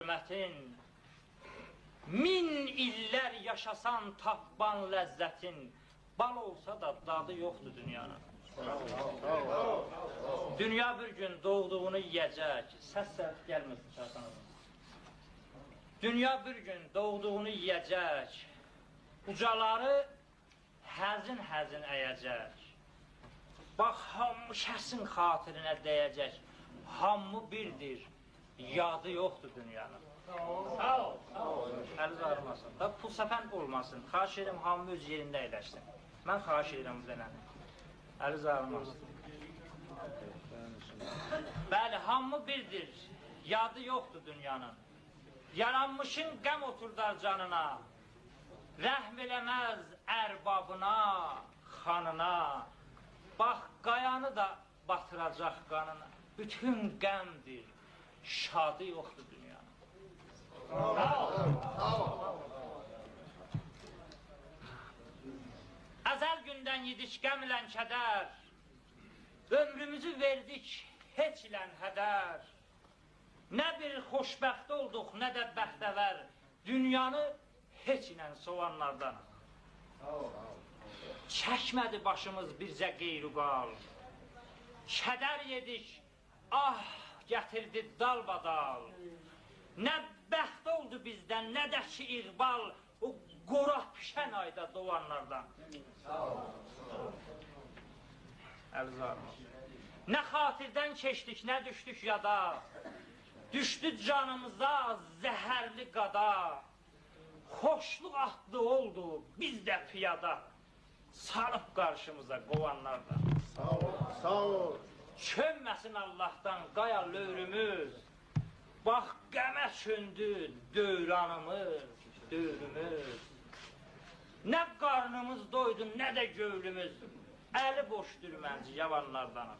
hörmətin, min illər yaşasan tapban ləzzətin, bal olsa da dadı yoxdur dünyanın. Dünya bir gün doğduğunu yiyəcək, səs gəlməsin çarsanız. Dünya bir gün doğduğunu yiyəcək, ucaları həzin-həzin əyəcək. Bax, hamı şəxsin xatirinə dəyəcək, hamı birdir, yadı yoxdur dünyanın. Sağ ol, sağ ol. Əliz ağrımasın, da pul səfənd olmasın, xahiş edirəm, hamı öz yerində əyləşsin. Mən xahiş edirəm bu dənəni. Əliz ağrımasın. Bəli, hamı birdir, yadı yoxdur dünyanın. Yaranmışın qəm oturdar canına, rəhm eləməz ərbabına, xanına. Bax, qayanı da batıracaq qanına. Bütün qəmdir, şadı yoxdur dünyanın. Əzəl gündən yedik qəmlə kədər, ömrümüzü verdik heç ilə hədər. Nə bir xoşbəxt olduq, nə də bəxtəvər, dünyanı heç ilə soğanlardan. Çəkmədi başımız bircə qeyruqal, kədər yedik, ah gətirdi dalbadal. Nə bəxt oldu bizdən, nə də ki iqbal, o qora pişən ayda doğanlardan. Nə xatirdən keçdik, nə düşdük yada, düşdü canımıza zəhərli qada. Xoşluq atlı oldu, biz də piyada, sarıb qarşımıza qovanlardan. Sağ ol, sağ ol. Çönməsin Allahdan qaya lövrümüz, bax qəmə çöndü dövranımız, dövrümüz. Nə qarnımız doydu, nə də gövlümüz, əli boşdur mənci yavanlardan.